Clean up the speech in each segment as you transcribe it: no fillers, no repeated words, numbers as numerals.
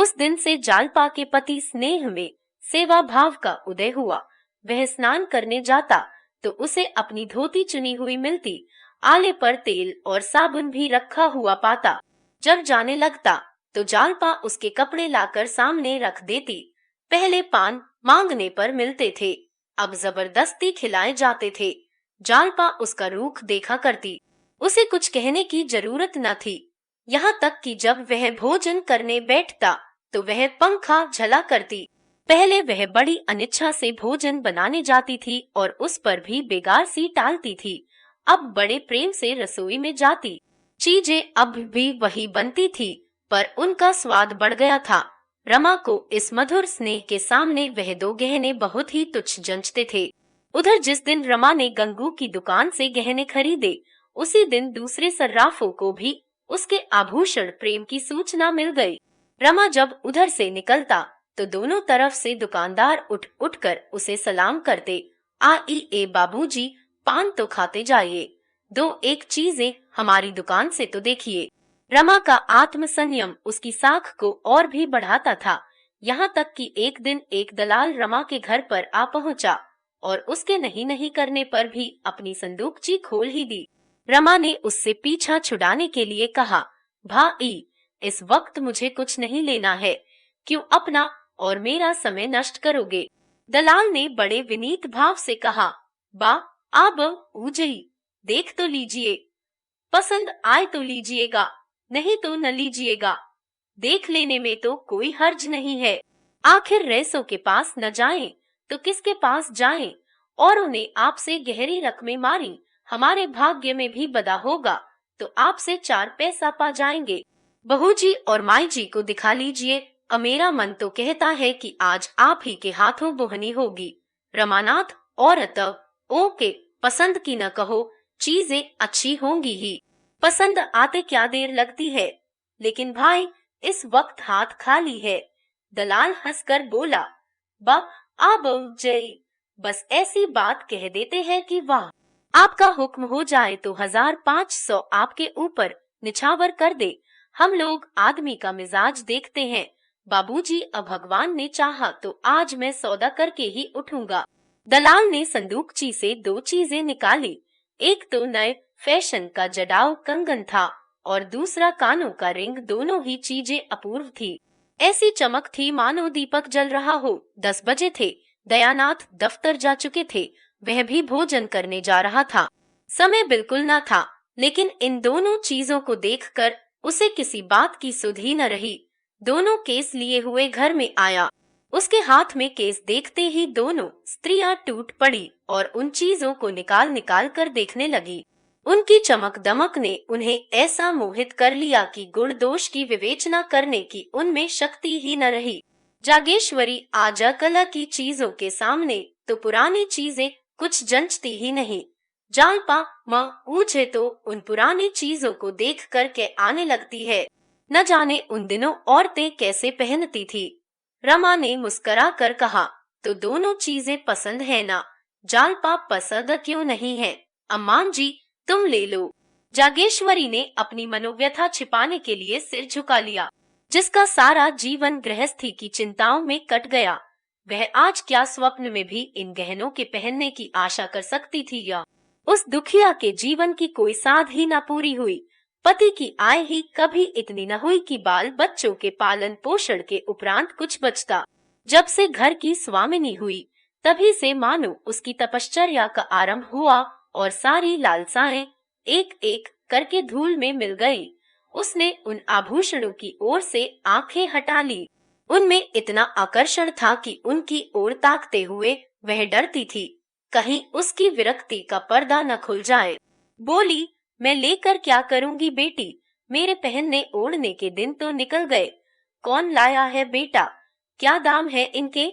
उस दिन से जालपा के पति स्नेह में सेवा भाव का उदय हुआ। वह स्नान करने जाता तो उसे अपनी धोती चुनी हुई मिलती, आले पर तेल और साबुन भी रखा हुआ पाता। जब जाने लगता तो जालपा उसके कपड़े लाकर सामने रख देती। पहले पान मांगने पर मिलते थे, अब जबरदस्ती खिलाए जाते थे। जालपा उसका रूख देखा करती, उसे कुछ कहने की जरूरत न थी। यहाँ तक कि जब वह भोजन करने बैठता तो वह पंखा झला करती। पहले वह बड़ी अनिच्छा से भोजन बनाने जाती थी और उस पर भी बेगार सी टालती थी। अब बड़े प्रेम से रसोई में जाती। चीजें अब भी वही बनती थी, पर उनका स्वाद बढ़ गया था। रमा को इस मधुर स्नेह के सामने वह दो गहने बहुत ही तुच्छ जंचते थे। उधर जिस दिन रमा ने गंगू की दुकान से गहने खरीदे, उसी दिन दूसरे सर्राफों को भी उसके आभूषण प्रेम की सूचना मिल गई। रमा जब उधर से निकलता तो दोनों तरफ से दुकानदार उठ उठकर उसे सलाम करते। ए बाबूजी, पान तो खाते जाइए, दो एक चीजें हमारी दुकान से तो देखिए। रमा का आत्म संयम उसकी साख को और भी बढ़ाता था। यहाँ तक कि एक दिन एक दलाल रमा के घर पर आ पहुँचा और उसके नहीं नहीं करने पर भी अपनी संदूकची खोल ही दी। रमा ने उससे पीछा छुड़ाने के लिए कहा, भाई, इस वक्त मुझे कुछ नहीं लेना है, क्यों अपना और मेरा समय नष्ट करोगे? दलाल ने बड़े विनीत भाव से कहा, बा आप ऊजई, देख तो लीजिए, पसंद आए तो लीजिएगा, नहीं तो न लीजिएगा। देख लेने में तो कोई हर्ज नहीं है। आखिर रईसों के पास न जाएं तो किसके पास जाएं? और उन्हें आपसे गहरी रकमें मारी, हमारे भाग्य में भी बदा होगा तो आपसे 4 पैसा पा जाएंगे। बहू जी और माई जी को दिखा लीजिए, मेरा मन तो कहता है कि आज आप ही के हाथों बोहनी होगी। रमानाथ, औरत ओके, पसंद की न कहो, चीजें अच्छी होंगी ही, पसंद आते क्या देर लगती है, लेकिन भाई इस वक्त हाथ खाली है। दलाल हंसकर बोला, बा आप जय, बस ऐसी बात कह देते हैं कि वाह, आपका हुक्म हो जाए तो 1500 आपके ऊपर निछावर कर दे। हम लोग आदमी का मिजाज देखते हैं। बाबूजी, अब भगवान ने चाहा तो आज मैं सौदा करके ही उठूंगा। दलाल ने संदूकची से 2 चीजें निकाली। एक तो नए फैशन का जड़ाऊ कंगन था और दूसरा कानों का रिंग। दोनों ही चीजें अपूर्व थी, ऐसी चमक थी मानो दीपक जल रहा हो। 10 बजे थे। दयानाथ दफ्तर जा चुके थे, वह भी भोजन करने जा रहा था। समय बिल्कुल न था, लेकिन इन दोनों चीजों को देखकर उसे किसी बात की सुध ही न रही। दोनों केस लिए हुए घर में आया। उसके हाथ में केस देखते ही दोनों स्त्रियां टूट पड़ी और उन चीजों को निकाल निकाल कर देखने लगी। उनकी चमक दमक ने उन्हें ऐसा मोहित कर लिया कि गुण दोष की विवेचना करने की उनमें शक्ति ही न रही। जागेश्वरी आजा कला की चीजों के सामने तो पुरानी चीजें कुछ जंचती ही नहीं। जालपा मुझे तो उन पुरानी चीजों को देख कर के आने लगती है। न जाने उन दिनों औरतें कैसे पहनती थी। रमा ने मुस्करा कर कहा, तो दोनों चीजें पसंद है ना? जालपा, पसंद क्यों नहीं है, अम्मान जी तुम ले लो। जागेश्वरी ने अपनी मनोव्यथा छिपाने के लिए सिर झुका लिया। जिसका सारा जीवन गृहस्थी की चिंताओं में कट गया, वह आज क्या स्वप्न में भी इन गहनों के पहनने की आशा कर सकती थी? या उस दुखिया के जीवन की कोई साध ही न पूरी हुई। पति की आय ही कभी इतनी न हुई कि बाल बच्चों के पालन पोषण के उपरांत कुछ बचता। जब से घर की स्वामिनी हुई, तभी से मानो उसकी तपश्चर्या का आरंभ हुआ और सारी लालसाएं एक एक करके धूल में मिल गई। उसने उन आभूषणों की ओर से आंखें हटा ली। उनमें इतना आकर्षण था कि उनकी ओर ताकते हुए वह डरती थी, कहीं उसकी विरक्ति का पर्दा न खुल जाए। बोली, मैं लेकर क्या करूंगी बेटी, मेरे पहनने ओढ़ने के दिन तो निकल गए। कौन लाया है बेटा, क्या दाम है इनके?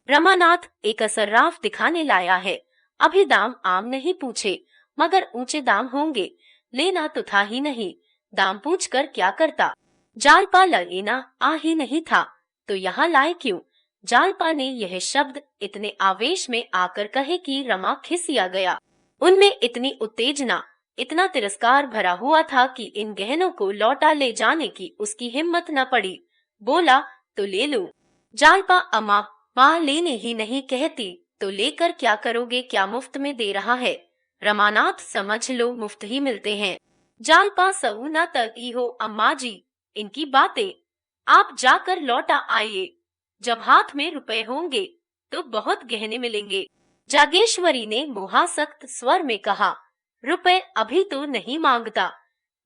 रमानाथ, एक सर्राफ दिखाने लाया है, अभी दाम आम नहीं पूछे, मगर ऊंचे दाम होंगे। लेना तो था ही नहीं, दाम पूछकर क्या करता? जालपा लेना आ ही नहीं था तो यहाँ लाए क्यों? जालपा ने यह शब्द इतने आवेश में आकर कहे कि रमा खिसिया गया। उनमें इतनी उत्तेजना, इतना तिरस्कार भरा हुआ था कि इन गहनों को लौटा ले जाने की उसकी हिम्मत न पड़ी। बोला, तो ले लो। जालपा अम्मा, माँ लेने ही नहीं कहती तो लेकर क्या करोगे, क्या मुफ्त में दे रहा है? रमानाथ, समझ लो मुफ्त ही मिलते हैं। जालपा, सऊ न तकी हो अम्मा जी, इनकी बातें। आप जाकर लौटा आइए, जब हाथ में रुपए होंगे तो बहुत गहने मिलेंगे। जागेश्वरी ने मुहासक्त स्वर में कहा, रुपए अभी तो नहीं मांगता।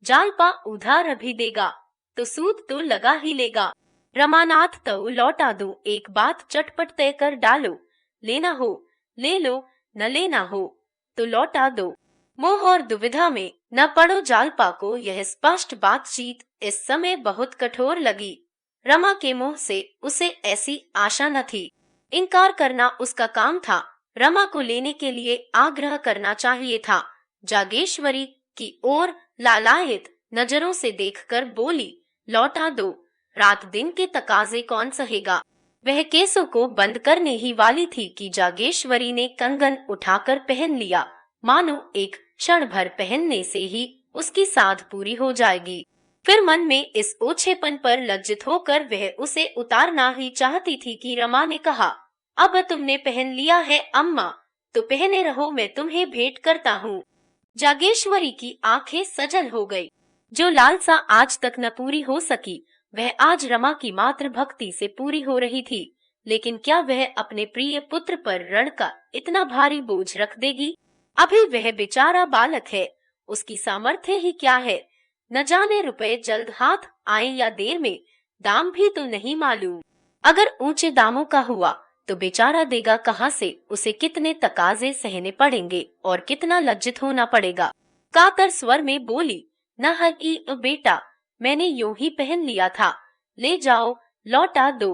जालपा, उधार अभी देगा तो सूद तो लगा ही लेगा। रमानाथ, तो लौटा दो, एक बात चटपट तय कर डालो, लेना हो ले लो, न लेना हो तो लौटा दो। मोह और दुविधा में न पड़ो। जालपा को यह स्पष्ट बातचीत इस समय बहुत कठोर लगी। रमा के मुंह से उसे ऐसी आशा न थी। इनकार करना उसका काम था, रमा को लेने के लिए आग्रह करना चाहिए था। जागेश्वरी की ओर लालायित नजरों से देखकर बोली, लौटा दो, रात दिन के तकाजे कौन सहेगा। वह केसों को बंद करने ही वाली थी कि जागेश्वरी ने कंगन उठाकर पहन लिया, मानो एक क्षण भर पहनने से ही उसकी साध पूरी हो जाएगी। फिर मन में इस ओछेपन पर लज्जित होकर वह उसे उतारना ही चाहती थी कि रमा ने कहा, अब तुमने पहन लिया है अम्मा, तो पहने रहो, मैं तुम्हें भेंट करता हूँ। जागेश्वरी की आंखें सजल हो गई। जो लालसा आज तक न पूरी हो सकी वह आज रमा की मात्र भक्ति से पूरी हो रही थी। लेकिन क्या वह अपने प्रिय पुत्र पर ऋण का इतना भारी बोझ रख देगी? अभी वह बेचारा बालक है, उसकी सामर्थ्य ही क्या है। न जाने रुपए जल्द हाथ आए या देर में, दाम भी तो नहीं मालूम। अगर ऊंचे दामों का हुआ तो बेचारा देगा कहाँ से, उसे कितने तकाजे सहने पड़ेंगे और कितना लज्जित होना पड़ेगा। कातर स्वर में बोली, न हकी बेटा, मैंने यूं ही पहन लिया था, ले जाओ, लौटा दो।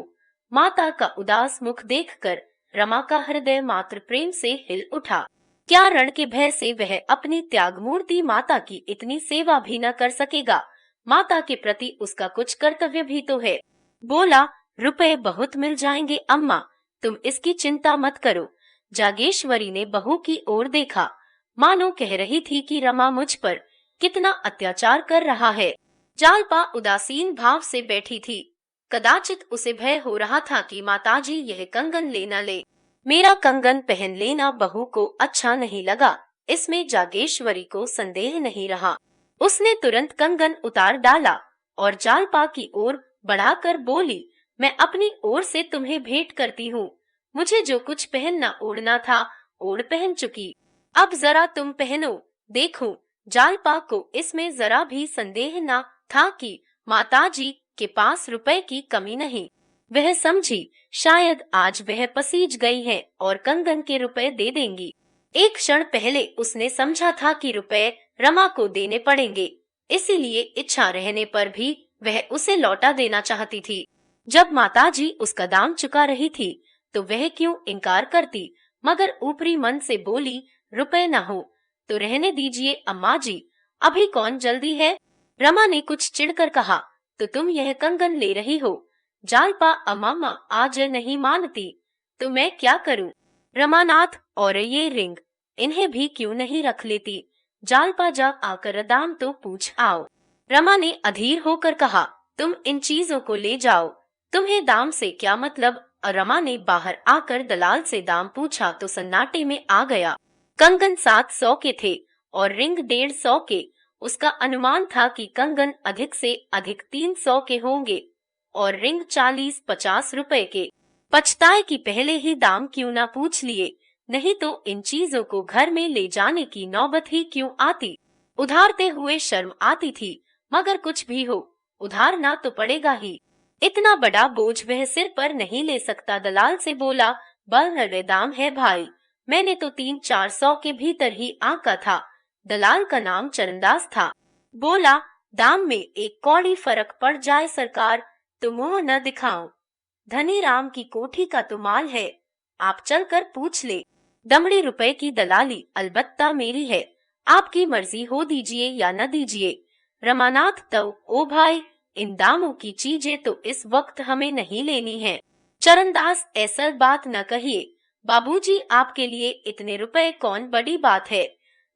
माता का उदास मुख देखकर रमा का हृदय मात्र प्रेम से हिल उठा। क्या रण के भय से वह अपनी त्यागमूर्ति माता की इतनी सेवा भी न कर सकेगा? माता के प्रति उसका कुछ कर्तव्य भी तो है। बोला, रुपए बहुत मिल जाएंगे अम्मा, तुम इसकी चिंता मत करो। जागेश्वरी ने बहू की ओर देखा, मानो कह रही थी कि रमा मुझ पर कितना अत्याचार कर रहा है। जालपा उदासीन भाव से बैठी थी। कदाचित उसे भय हो रहा था कि माताजी यह कंगन लेना ले। मेरा कंगन पहन लेना बहू को अच्छा नहीं लगा, इसमें जागेश्वरी को संदेह नहीं रहा। उसने तुरंत कंगन उतार डाला और जालपा की ओर बढ़ाकर बोली, मैं अपनी ओर से तुम्हें भेंट करती हूँ। मुझे जो कुछ पहनना ओढ़ना था ओढ़ पहन चुकी, अब जरा तुम पहनो, देखो। जालपा को इसमें जरा भी संदेह न था कि माताजी के पास रुपए की कमी नहीं। वह समझी शायद आज वह पसीज गई है और कंगन के रुपए दे देंगी। एक क्षण पहले उसने समझा था कि रुपए रमा को देने पड़ेंगे, इसीलिए इच्छा रहने पर भी वह उसे लौटा देना चाहती थी। जब माताजी उसका दाम चुका रही थी तो वह क्यों इनकार करती, मगर ऊपरी मन से बोली, रुपए न हो तो रहने दीजिए अम्मा जी, अभी कौन जल्दी है। रमा ने कुछ चिढ़कर कहा, तो तुम यह कंगन ले रही हो? जालपा, अम्मा आज नहीं मानती तो मैं क्या करूं? रमानाथ, और ये रिंग, इन्हें भी क्यों नहीं रख लेती? जालपा, जा आकर दाम तो पूछ आओ। रमा ने अधीर होकर कहा, तुम इन चीजों को ले जाओ, तुम्हें दाम से क्या मतलब? रमा ने बाहर आकर दलाल से दाम पूछा तो सन्नाटे में आ गया। कंगन 700 के थे और रिंग 150 के। उसका अनुमान था कि कंगन अधिक से अधिक 300 के होंगे और रिंग 40-50 रुपए के। पछताए कि पहले ही दाम क्यों ना पूछ लिए, नहीं तो इन चीजों को घर में ले जाने की नौबत ही क्यों आती। उधारते हुए शर्म आती थी, मगर कुछ भी हो उधारना तो पड़ेगा ही। इतना बड़ा बोझ वह सिर पर नहीं ले सकता। दलाल से बोला, बड़े दाम है भाई, मैंने तो 300-400 के भीतर ही आंका था। दलाल का नाम चरणदास था। बोला, दाम में एक कौड़ी फर्क पड़ जाए सरकार तो मुंह न दिखाओ। धनी राम की कोठी का तो माल है, आप चलकर पूछ ले। दमड़ी रुपए की दलाली अलबत्ता मेरी है, आपकी मर्जी हो दीजिए या न दीजिए। रमानाथ, तो ओ भाई, इन दामों की चीजें तो इस वक्त हमें नहीं लेनी है। चरणदास, ऐसा बात न कहिए बाबूजी, आपके लिए इतने रुपए कौन बड़ी बात है।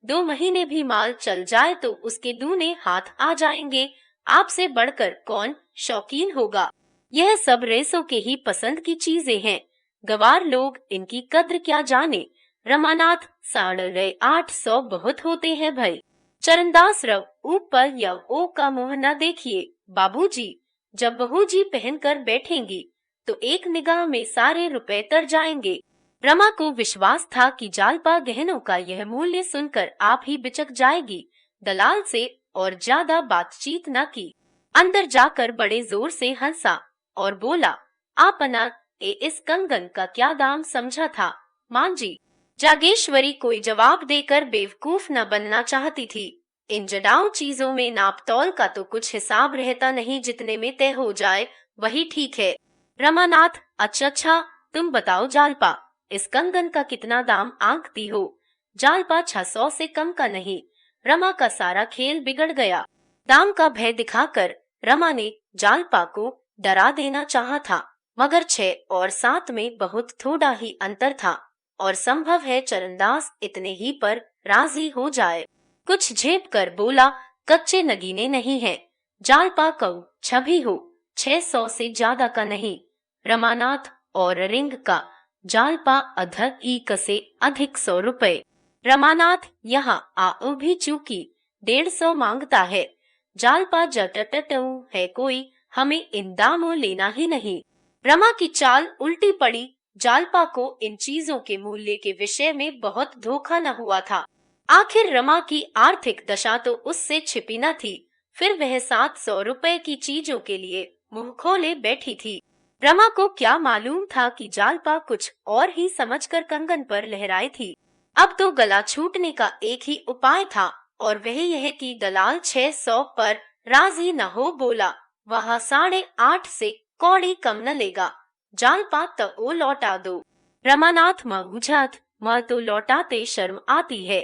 2 महीने भी माल चल जाए तो उसके दूने हाथ आ जाएंगे, आपसे बढ़कर कौन शौकीन होगा। यह सब रेसों के ही पसंद की चीजें हैं। गवार लोग इनकी कद्र क्या जाने। रमानाथ 850 बहुत होते हैं भाई। चरणदास रव ऊपर या ओ का मुंह न देखिए बाबूजी, जब बहू जी पहनकर बैठेंगी तो एक निगाह में सारे रुपए तर जाएंगे। रमा को विश्वास था कि जालपा गहनों का यह मूल्य सुनकर आप ही बिचक जाएगी। दलाल से और ज्यादा बातचीत न की। अंदर जाकर बड़े जोर से हंसा और बोला, आपना इस कंगन का क्या दाम समझा था मां जी? जागेश्वरी कोई जवाब देकर बेवकूफ न बनना चाहती थी। इन जड़ाऊ चीजों में नाप तौल का तो कुछ हिसाब रहता नहीं, जितने में तय हो जाए वही ठीक है। रमानाथ, अच्छा तुम बताओ जालपा, इस कंगन का कितना दाम आंकती हो? जालपा 600 से कम का नहीं। रमा का सारा खेल बिगड़ गया। दाम का भय दिखाकर रमा ने जालपा को डरा देना चाहा था, मगर 6 और 7 में बहुत थोड़ा ही अंतर था और संभव है चरणदास इतने ही पर राजी हो जाए। कुछ झेप कर बोला, कच्चे नगीने नहीं है। जालपा कऊ छवि हो, 600 से ज्यादा का नहीं। रमानाथ और रिंग का जालपा अधक ई कसे अधिक 100 रुपए। रमानाथ यहाँ आओ भी चूकी 150 मांगता है। जालपा जटटटऊ है कोई, हमें इन दामों लेना ही नहीं। रमा की चाल उल्टी पड़ी। जालपा को इन चीजों के मूल्य के विषय में बहुत धोखा न हुआ था। आखिर रमा की आर्थिक दशा तो उससे छिपी न थी, फिर वह 700 रुपए की चीजों के लिए मुंह खोले बैठी थी। रमा को क्या मालूम था कि जालपा कुछ और ही समझकर कंगन पर लहराई थी। अब तो गला छूटने का एक ही उपाय था और वह यह कि दलाल 600 पर राजी न हो। बोला, वहाँ 8.5 से कौड़ी कम न लेगा। जालपा तो लौटा दो। रमानाथ मऊझत, माँ तो लौटाते शर्म आती है।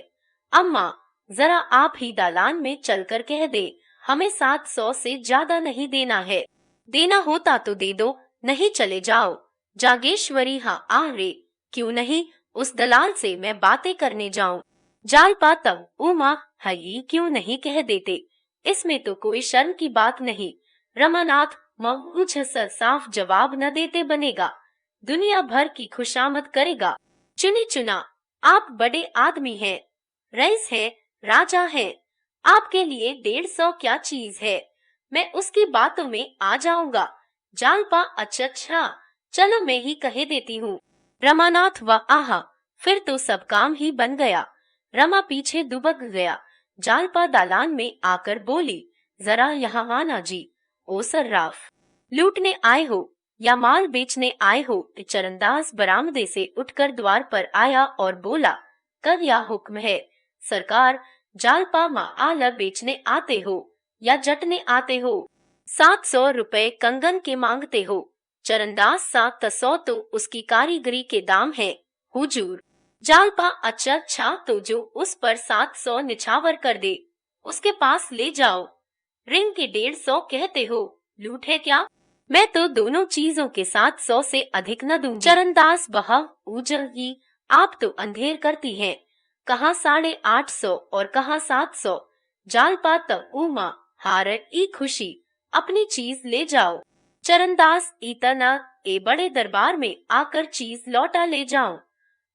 अम्मा, जरा आप ही दालान में चलकर कह दे, हमें 700 से ज्यादा नहीं देना है। देना होता तो दे दो, नहीं चले जाओ। जागेश्वरी, हाँ आ रे, क्यों नहीं, उस दलाल से मैं बातें करने जाऊं। जालपा तब, उमा हई क्यों नहीं कह देते, इसमें तो कोई शर्म की बात नहीं। रमानाथ मऊझ साफ जवाब न देते बनेगा, दुनिया भर की खुशामद करेगा। चुनी चुना, आप बड़े आदमी हैं, रईस है, राजा है, आपके लिए 150 क्या चीज है, मैं उसकी बातों में आ जाऊंगा। जालपा, अच्छा चलो मैं ही कह देती हूँ। रमानाथ, वाह आहा, फिर तो सब काम ही बन गया। रमा पीछे दुबक गया। जालपा दालान में आकर बोली, जरा यहाँ आना जी। ओ सर्राफ, लूटने आए हो या माल बेचने आए हो? चरणदास बरामदे से उठकर द्वार पर आया और बोला, कब या हुक्म है सरकार? जालपा, माल बेचने आते हो या जटने आते हो? 700 रुपए कंगन के मांगते हो। चरणदास, 700 तो उसकी कारीगरी के दाम है हुजूर। जालपा, अच्छा तो जो उस पर 700 निछावर कर दे उसके पास ले जाओ। रिंग के 150 कहते हो, लूट है क्या? मैं तो दोनों चीजों के 700 से अधिक न दूंगी। चरणदास, बहा उजगी, आप तो अंधेर करती हैं, कहाँ 850 और कहाँ 700। जालपा, तब उमा हार ई खुशी, अपनी चीज ले जाओ। चरणदास, इतना ए बड़े दरबार में आकर चीज लौटा ले जाऊं?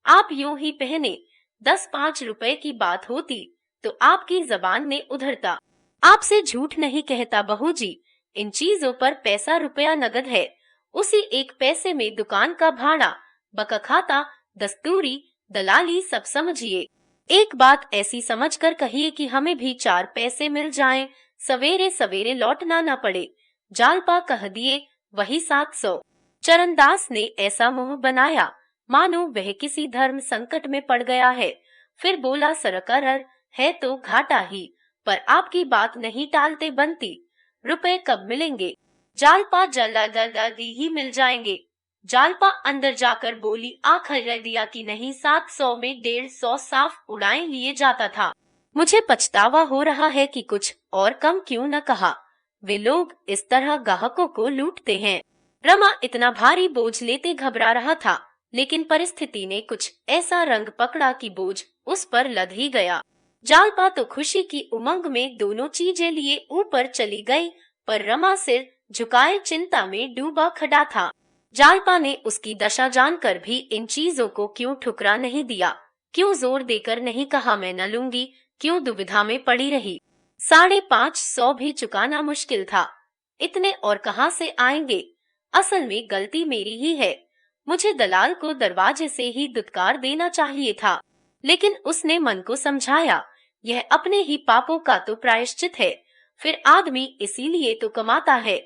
आप यूं ही पहने 10-5 रुपए की बात होती तो आपकी जबान ने उधरता। आपसे झूठ नहीं कहता बहू जी, इन चीजों पर पैसा रुपया नगद है। उसी एक पैसे में दुकान का भाड़ा, बकाखाता, दस्तूरी, दलाली सब समझिए। एक बात ऐसी समझकर कहिए कि हमें भी 4 पैसे मिल जाएं, सवेरे सवेरे लौटना न पड़े। जालपा, कह दिए वही 700। चरणदास ने ऐसा मुंह बनाया मानो वह किसी धर्म संकट में पड़ गया है। फिर बोला, सरकार है तो घाटा ही, पर आपकी बात नहीं टालते बनती। रुपए कब मिलेंगे? जालपा, जल्दी ही मिल जाएंगे। जालपा अंदर जाकर बोली, आखिर दिया कि नहीं 700 में 150 साफ उड़ाए लिए जाता था। मुझे पछतावा हो रहा है कि कुछ और कम क्यों न कहा। वे लोग इस तरह ग्राहकों को लूटते हैं। रमा इतना भारी बोझ लेते घबरा रहा था, लेकिन परिस्थिति ने कुछ ऐसा रंग पकड़ा कि बोझ उस पर लद ही गया। जालपा तो खुशी की उमंग में दोनों चीजें लिए ऊपर चली गई, पर रमा सिर झुकाए चिंता में डूबा खड़ा था। जालपा ने उसकी दशा जानकर भी इन चीजों को क्यों ठुकरा नहीं दिया, क्यों जोर देकर नहीं कहा मैं न लूंगी, क्यों दुविधा में पड़ी रही। 550 भी चुकाना मुश्किल था, इतने और कहाँ से आएंगे। असल में गलती मेरी ही है, मुझे दलाल को दरवाजे से ही दुत्कार देना चाहिए था। लेकिन उसने मन को समझाया, यह अपने ही पापों का तो प्रायश्चित है। फिर आदमी इसीलिए तो कमाता है।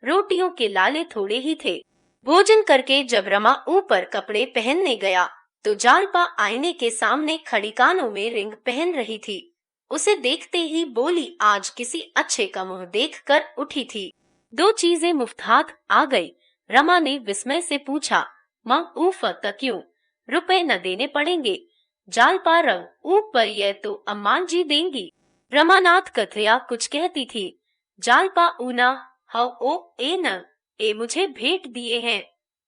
रोटियों के लाले थोड़े ही थे। भोजन करके जब रमा ऊपर कपड़े पहनने गया तो जालपा आईने के सामने खड़ी कानों में रिंग पहन रही थी। उसे देखते ही बोली, आज किसी अच्छे का मुंह देखकर उठी थी। 2 चीजें मुफ्त हाथ आ गई। रमा ने विस्मय से पूछा, माँ ऊफ तक क्यों, रुपए न देने पड़ेंगे। जालपा रंग ऊपर, यह तो अम्मा जी देंगी। रमानाथ कथया कुछ कहती थी। जालपा ऊना, हाउ ओ ए न, ए मुझे भेंट दिए हैं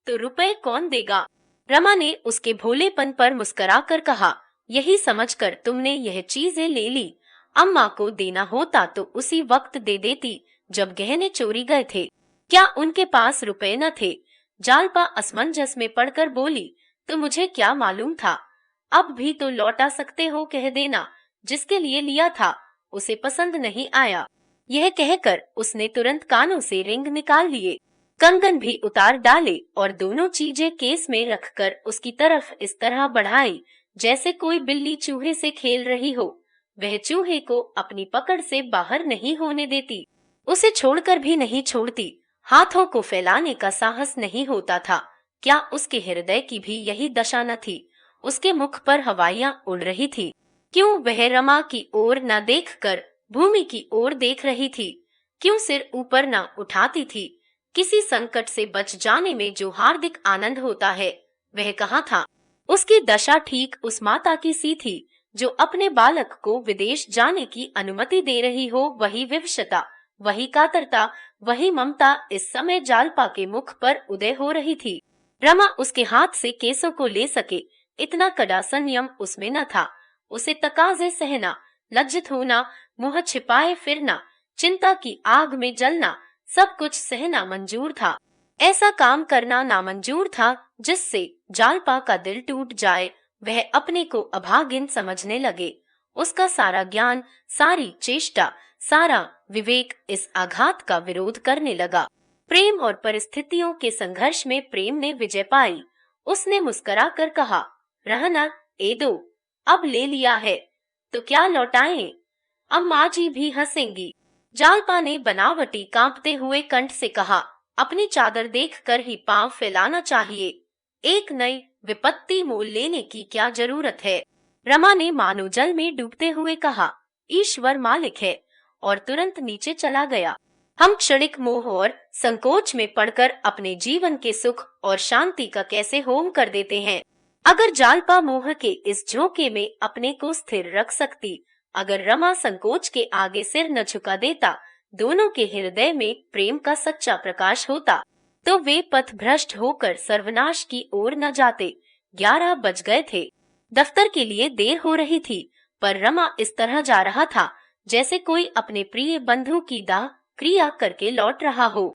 तो रुपए कौन देगा। रमा ने उसके भोलेपन पर मुस्कुराकर कहा, यही समझकर तुमने यह चीजें ले ली। अम्मा को देना होता तो उसी वक्त दे देती जब गहने चोरी गए थे। क्या उनके पास रुपए न थे। जालपा असमंजस में पड़कर बोली, तो मुझे क्या मालूम था। अब भी तो लौटा सकते हो, कह देना जिसके लिए लिया था उसे पसंद नहीं आया। यह कहकर उसने तुरंत कानों से रिंग निकाल लिए, कंगन भी उतार डाले और दोनों चीजें केस में रखकर उसकी तरफ इस तरह बढ़ाई जैसे कोई बिल्ली चूहे से खेल रही हो। वह चूहे को अपनी पकड़ से बाहर नहीं होने देती, उसे छोड़कर भी नहीं छोड़ती। हाथों को फैलाने का साहस नहीं होता था। क्या उसके हृदय की भी यही दशा न थी। उसके मुख पर हवाइयां उड़ रही थी। क्यों वह रमा की ओर न देखकर भूमि की ओर देख रही थी। क्यों सिर ऊपर न उठाती थी। किसी संकट से बच जाने में जो हार्दिक आनंद होता है वह कहाँ था। उसकी दशा ठीक उस माता की सी थी जो अपने बालक को विदेश जाने की अनुमति दे रही हो। वही विवशता, वही कातरता, वही ममता इस समय जालपा के मुख पर उदय हो रही थी। रमा उसके हाथ से केसों को ले सके इतना कड़ा संयम उसमें न था। उसे तकाजे सहना, लज्जित होना, मुंह छिपाए फिरना, चिंता की आग में जलना, सब कुछ सहना मंजूर था। ऐसा काम करना नामंजूर था जिससे जालपा का दिल टूट जाए। वह अपने को अभागिन समझने लगे। उसका सारा ज्ञान, सारी चेष्टा, सारा विवेक इस आघात का विरोध करने लगा। प्रेम और परिस्थितियों के संघर्ष में प्रेम ने विजय पाई। उसने मुस्कुराकर कहा, रहना ए दो, अब ले लिया है तो क्या लौटाएं, अम्मा जी भी हंसेंगी। जालपा ने बनावटी कांपते हुए कंठ से कहा, अपनी चादर देखकर ही पांव फैलाना चाहिए। एक नई विपत्ति मोल लेने की क्या जरूरत है। रमा ने मानो जल में डूबते हुए कहा, ईश्वर मालिक है, और तुरंत नीचे चला गया। हम क्षणिक मोह और संकोच में पड़कर अपने जीवन के सुख और शांति का कैसे होम कर देते हैं। अगर जालपा मोह के इस झोंके में अपने को स्थिर रख सकती, अगर रमा संकोच के आगे सिर न झुका देता, दोनों के हृदय में प्रेम का सच्चा प्रकाश होता, तो वे पथ भ्रष्ट होकर सर्वनाश की ओर न जाते। 11 बज गए थे। दफ्तर के लिए देर हो रही थी, पर रमा इस तरह जा रहा था जैसे कोई अपने प्रिय बंधु की दाह क्रिया करके लौट रहा हो।